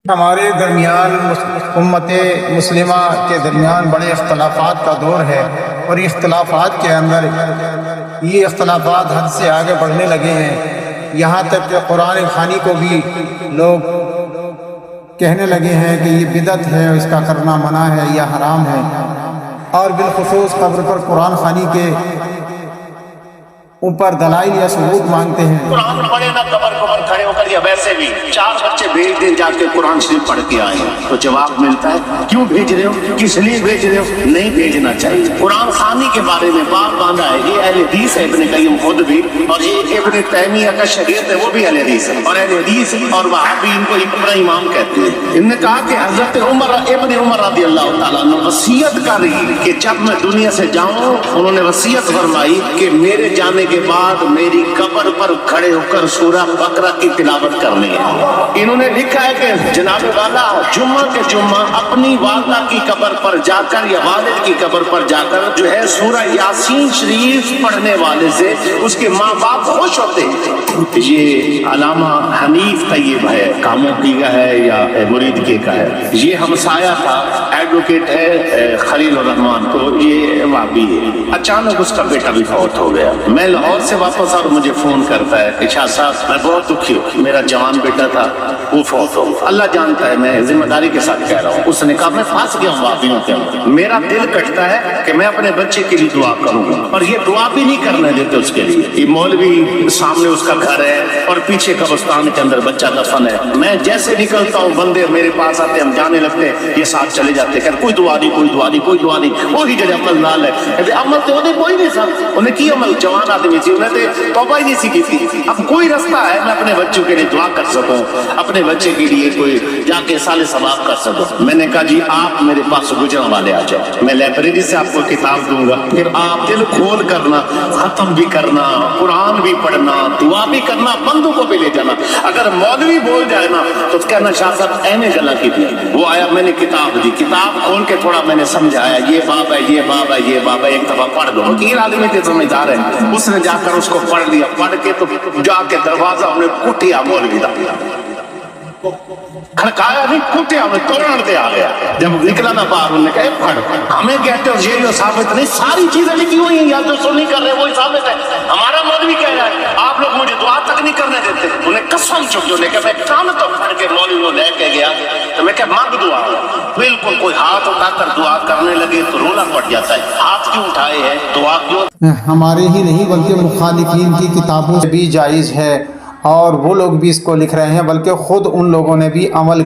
ہمارے درمیان امت مسلمہ کے درمیان بڑے اختلافات کا دور ہے، اور یہ اختلافات کے اندر یہ اختلافات حد سے آگے بڑھنے لگے ہیں، یہاں تک کہ قرآن خوانی کو بھی لوگ کہنے لگے ہیں کہ یہ بدعت ہے، اس کا کرنا منع ہے یا حرام ہے، اور بالخصوص قبر پر قرآن خوانی کے اوپر دلائل یا ثبوت مانگتے ہیں۔ قرآن پڑھے نہ قبر کھڑے ہو کر، یا ویسے بھی 4 بچے بھیج دیں جا کے قرآن شریف پڑھ کے آئے تو جواب ملتا ہے کیوں بھیج رہے ہو، کس لیے بھیج رہے ہو؟ نہیں بھیجنا چاہیے۔ قرآن خوانی کے بارے میں باب باندھا ہے، یہ اہل حدیث ہے، ابن قیم خود بھی، اور یہ ابن تیمیہ کا شاگرد ہے، وہ بھی اہل حدیث ہے، اور اہل حدیث اور وہابی ان کو اپنا امام کہتے ہیں۔ انہوں نے کہا کہ حضرت ابن عمر رضی اللہ تعالیٰ عنہ وصیت کر رہی کہ جب میں دنیا سے جاؤں، انہوں نے وصیت فرمائی کہ میرے جانے کے بعد میری قبر پر کھڑے ہو کر سورہ بقرہ کی تلاوت کرنی ہے۔ انہوں نے لکھا ہے کہ جناب والا جمعہ کے جمعہ اپنی والدہ کی قبر پر جا کر یا والد کی قبر پر جا کر جو ہے سورہ یاسین شریف پڑھنے والے سے اس کے ماں باپ خوش ہوتے ہیں۔ یہ علامہ حنیف طیب ہے، کاموں کی کا ہے یا مرید کے کا ہے، یہ ہمسایہ تھا، ایڈوکیٹ ہے خلیل الرحمان، تو یہ وہابی ہے۔ اچانک اس کا بیٹا بھی فوت ہو گیا۔ میں لاہور سے واپس اور مجھے فون کرتا ہے کہ شاہ صاحب میں بہت دکھی ہوں، میرا جوان بیٹا تھا وہ فوت ہو۔ اللہ جانتا ہے، میں ذمہ داری کے ساتھ کہہ رہا ہوں۔ اس نے کہا میں پھنس گیا ہوں وہابیوں کے اندر، میرا دل کٹتا ہے کہ میں اپنے بچے کے لیے دعا کروں گا، اور یہ دعا بھی نہیں کرنے دیتے اس کے لیے۔ یہ مولوی سامنے اس کا گھر ہے اور پیچھے قبرستان کے اندر بچہ دفن ہے، میں جیسے نکلتا ہوں بندے میرے پاس آتے، ہم جانے لگتے، یہ ساتھ چلے جاتے کہ کوئی دعا نہیں، کوئی دعا نہیں، کوئی دعا نہیں، وہی جگہ عمل نال ہے۔ عمل تو انہیں کوئی نہیں سر، انہیں کی عمل جوان آدمی تھی، انہیں توبہ ہی نہیں سیکھی تھی۔ اب کوئی رستہ ہے میں اپنے بچوں کے لیے دعا کر سکوں، اپنے بچے کے لیے کوئی جا کے سال ثواب کر سکوں؟ میں نے کہا جی آپ میرے پاس گجران والے آ جائیں، میں لائبریری سے آپ کو کتاب دوں گا، پھر آپ دل کھول کرنا، ختم بھی کرنا، قرآن بھی پڑھنا، دعا بھی کرنا، بندوں کو بھی لے جانا۔ اگر مولوی بول جائے نا تو کہنا شاہ صاحب اینے گلا کی تھی۔ وہ آیا، میں نے کتاب دی، کتاب کھول کے تھوڑا میں نے سمجھایا، یہ باب ہے، یہ باب ہے، یہ باب ہے، ایک دفعہ پڑھ دو۔ وکیل آدمی تھے، سمجھدار ہے، اس نے جا کر اس کو پڑھ لیا، پڑھ کے تو جا کے دروازہ انہیں کٹیا مولوی دا کھڑکایا نہیں، کٹیا میں توڑ دے آ گیا۔ جب نکلا نا باہر انہوں نے کہا پڑھ، ہمیں کہتے ہو یہ جو ثابت نہیں، ساری چیزیں لکھی ہوئی ہیں، یا تو سن نہیں کر رہے وہی ثابت ہے، ہمارا مولوی کہہ رہا ہے آپ لوگ مجھے دعا تک نہیں کرنے دیتے۔ انہیں قسم چک جو نے کہا میں کان تو پھڑ کے مولوی کو لے کے گیا تو میں کہا مانگ دعا، بالکل کوئی ہاتھ اٹھا کر دعا کرنے لگے تو رونا پڑ جاتا ہے، ہاتھ کیوں اٹھائے ہیں، دعا کیوں؟ ہمارے ہی نہیں بلکہ مخالفین کی کتابوں سے بھی جائز ہے، اور وہ لوگ بھی اس کو لکھ رہے ہیں، بلکہ خود ان لوگوں نے بھی عمل